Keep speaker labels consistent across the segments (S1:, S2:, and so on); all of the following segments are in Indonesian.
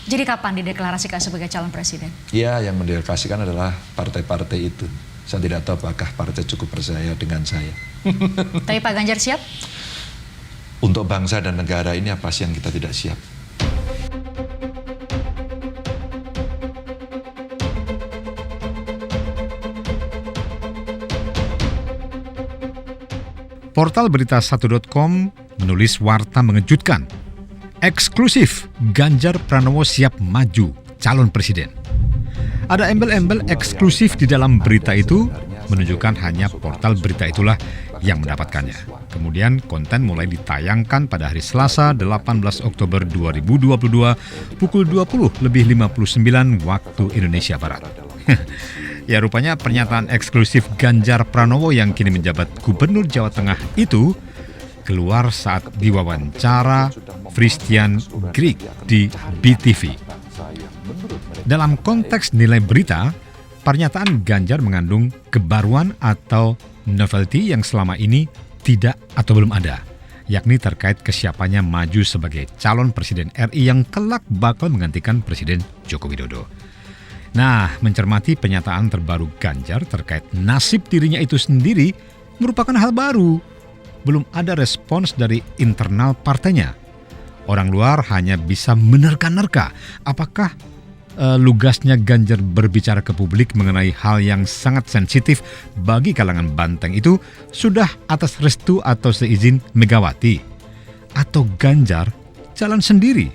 S1: Jadi kapan dideklarasikan sebagai calon presiden?
S2: Ya, yang mendeklarasikan adalah partai-partai itu. Saya tidak tahu apakah partai cukup percaya dengan saya.
S1: Tapi Pak Ganjar siap?
S2: Untuk bangsa dan negara ini apa sih yang kita tidak siap?
S3: Portal berita1.com menulis warta mengejutkan. Eksklusif, Ganjar Pranowo siap maju calon presiden. Ada embel-embel eksklusif di dalam berita itu, menunjukkan hanya portal berita itulah yang mendapatkannya. Kemudian konten mulai ditayangkan pada hari Selasa 18 Oktober 2022 pukul 20:59 waktu Indonesia Barat. Ya, rupanya pernyataan eksklusif Ganjar Pranowo yang kini menjabat Gubernur Jawa Tengah itu keluar saat diwawancara Christian Grieg di BTV. Dalam konteks nilai berita, pernyataan Ganjar mengandung kebaruan atau novelty yang selama ini tidak atau belum ada, yakni terkait kesiapannya maju sebagai calon presiden RI yang kelak bakal menggantikan Presiden Joko Widodo. Nah, mencermati pernyataan terbaru Ganjar terkait nasib dirinya itu sendiri merupakan hal baru. Belum ada respons dari internal partainya. Orang luar hanya bisa menerka-nerka apakah lugasnya Ganjar berbicara ke publik mengenai hal yang sangat sensitif bagi kalangan banteng itu sudah atas restu atau seizin Megawati, atau Ganjar jalan sendiri.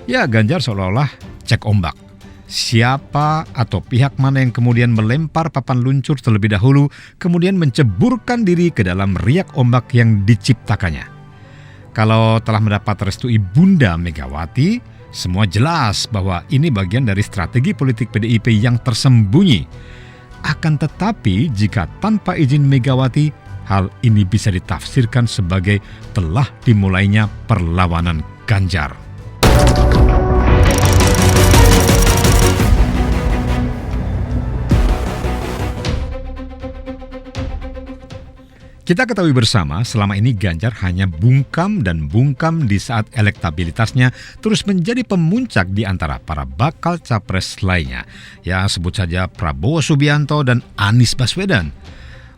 S3: Ya, Ganjar seolah-olah cek ombak. Siapa atau pihak mana yang kemudian melempar papan luncur terlebih dahulu, kemudian menceburkan diri ke dalam riak ombak yang diciptakannya. Kalau telah mendapat restu Ibunda Megawati, semua jelas bahwa ini bagian dari strategi politik PDIP yang tersembunyi. Akan tetapi, jika tanpa izin Megawati, hal ini bisa ditafsirkan sebagai telah dimulainya perlawanan Ganjar. Kita ketahui bersama, selama ini Ganjar hanya bungkam dan bungkam di saat elektabilitasnya terus menjadi pemuncak di antara para bakal capres lainnya. Ya, sebut saja Prabowo Subianto dan Anies Baswedan.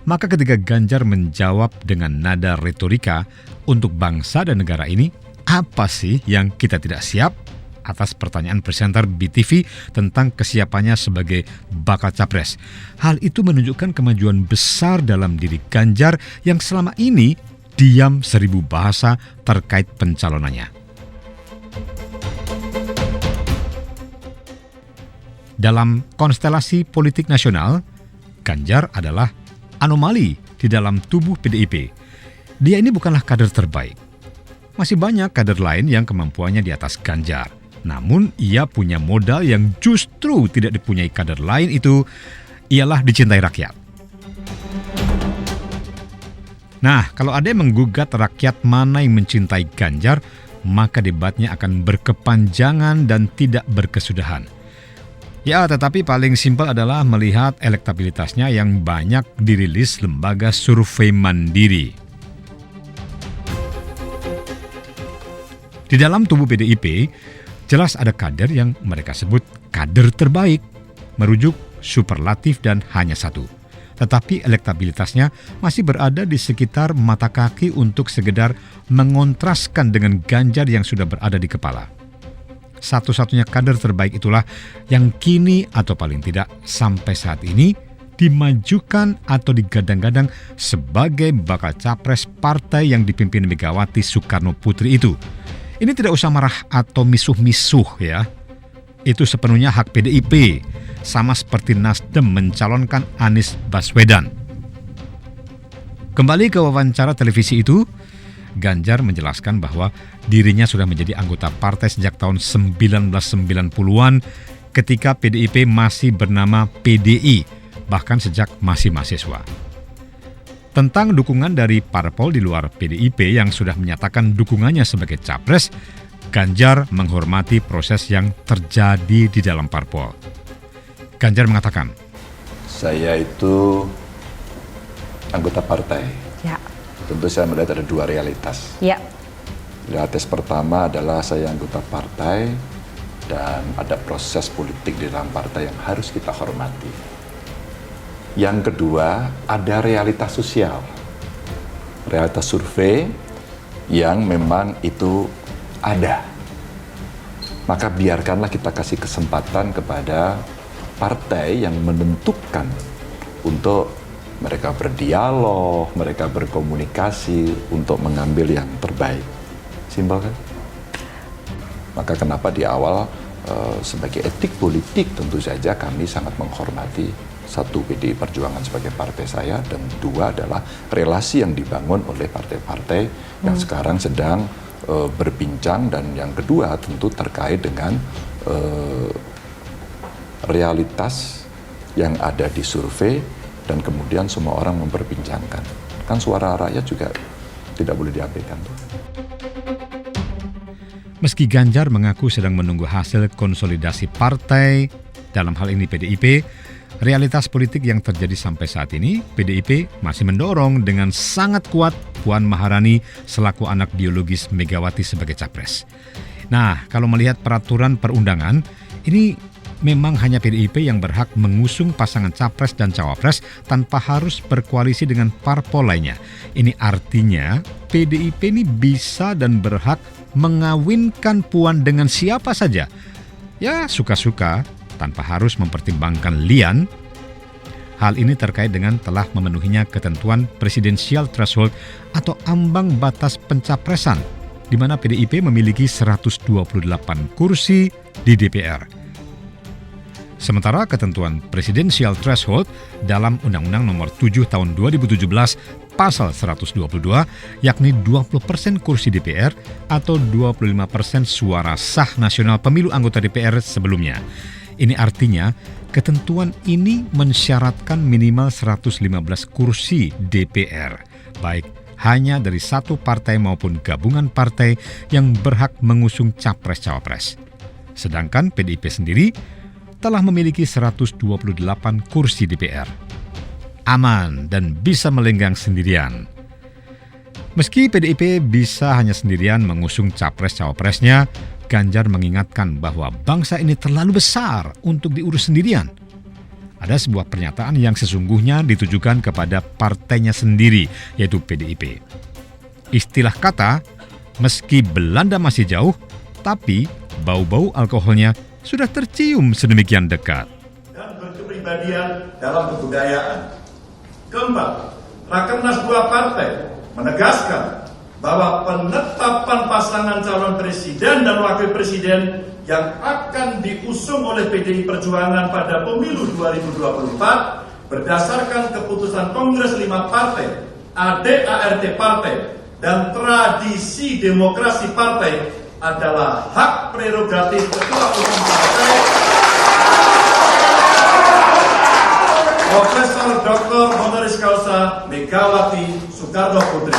S3: Maka ketika Ganjar menjawab dengan nada retorika, untuk bangsa dan negara ini, apa sih yang kita tidak siap? Atas pertanyaan presenter BTV tentang kesiapannya sebagai bakal capres. Hal itu menunjukkan kemajuan besar dalam diri Ganjar yang selama ini diam 1000 bahasa terkait pencalonannya. Dalam konstelasi politik nasional, Ganjar adalah anomali di dalam tubuh PDIP. Dia ini bukanlah kader terbaik. Masih banyak kader lain yang kemampuannya di atas Ganjar. Namun ia punya modal yang justru tidak dipunyai kader lain, itu ialah dicintai rakyat. Nah, kalau ada yang menggugat rakyat mana yang mencintai Ganjar, maka debatnya akan berkepanjangan dan tidak berkesudahan. Ya, tetapi paling simpel adalah melihat elektabilitasnya yang banyak dirilis lembaga survei mandiri. Di dalam tubuh PDIP, jelas ada kader yang mereka sebut kader terbaik, merujuk superlatif dan hanya satu. Tetapi elektabilitasnya masih berada di sekitar mata kaki untuk sekedar mengontraskan dengan Ganjar yang sudah berada di kepala. Satu-satunya kader terbaik itulah yang kini atau paling tidak sampai saat ini dimajukan atau digadang-gadang sebagai bakal capres partai yang dipimpin Megawati Soekarno Putri itu. Ini tidak usah marah atau misuh-misuh ya. Itu sepenuhnya hak PDIP, sama seperti Nasdem mencalonkan Anies Baswedan. Kembali ke wawancara televisi itu, Ganjar menjelaskan bahwa dirinya sudah menjadi anggota partai sejak tahun 1990-an ketika PDIP masih bernama PDI, bahkan sejak masih mahasiswa. Tentang dukungan dari parpol di luar PDIP yang sudah menyatakan dukungannya sebagai capres, Ganjar menghormati proses yang terjadi di dalam parpol. Ganjar mengatakan,
S2: Saya itu anggota partai.
S1: Ya.
S2: Tentu saya melihat ada dua realitas.
S1: Ya.
S2: Realitas pertama adalah saya anggota partai dan ada proses politik di dalam partai yang harus kita hormati. Yang kedua, ada realitas sosial, realitas survei yang memang itu ada. Maka biarkanlah kita kasih kesempatan kepada partai yang menentukan untuk mereka berdialog, mereka berkomunikasi untuk mengambil yang terbaik. Simpel kan? Maka kenapa di awal sebagai etik politik tentu saja kami sangat menghormati satu PDI Perjuangan sebagai partai saya, dan dua adalah relasi yang dibangun oleh partai-partai yang sekarang sedang berbincang, dan yang kedua tentu terkait dengan realitas yang ada di survei dan kemudian semua orang memperbincangkan. Kan suara rakyat juga tidak boleh diabaikan.
S3: Meski Ganjar mengaku sedang menunggu hasil konsolidasi partai, dalam hal ini PDIP, realitas politik yang terjadi sampai saat ini, PDIP masih mendorong dengan sangat kuat Puan Maharani selaku anak biologis Megawati sebagai capres. Nah, kalau melihat peraturan perundangan, ini memang hanya PDIP yang berhak mengusung pasangan capres dan cawapres tanpa harus berkoalisi dengan parpol lainnya. Ini artinya PDIP ini bisa dan berhak mengawinkan Puan dengan siapa saja. Ya, suka-suka tanpa harus mempertimbangkan lian. Hal ini terkait dengan telah memenuhinya ketentuan presidensial threshold atau ambang batas pencapresan, di mana PDIP memiliki 128 kursi di DPR. Sementara ketentuan presidensial threshold dalam Undang-Undang Nomor 7 Tahun 2017 Pasal 122, yakni 20% kursi DPR atau 25% suara sah nasional pemilu anggota DPR sebelumnya. Ini artinya ketentuan ini mensyaratkan minimal 115 kursi DPR, baik hanya dari satu partai maupun gabungan partai yang berhak mengusung capres-cawapres. Sedangkan PDIP sendiri telah memiliki 128 kursi DPR. Aman dan bisa melenggang sendirian. Meski PDIP bisa hanya sendirian mengusung capres-cawapresnya, Ganjar mengingatkan bahwa bangsa ini terlalu besar untuk diurus sendirian. Ada sebuah pernyataan yang sesungguhnya ditujukan kepada partainya sendiri, yaitu PDIP. Istilah kata, meski Belanda masih jauh, tapi bau-bau alkoholnya sudah tercium sedemikian dekat.
S4: Dan berkepribadian dalam kebudayaan. Keempat, Rakernas dua partai menegaskan bahwa penetapan pasangan calon presiden dan wakil presiden yang akan diusung oleh PDI Perjuangan pada pemilu 2024 berdasarkan keputusan Kongres 5 Partai, ADART Partai, dan tradisi demokrasi partai adalah hak prerogatif Ketua Umum Partai Profesor Dr. Honoris Causa Megawati Soekarno Putri.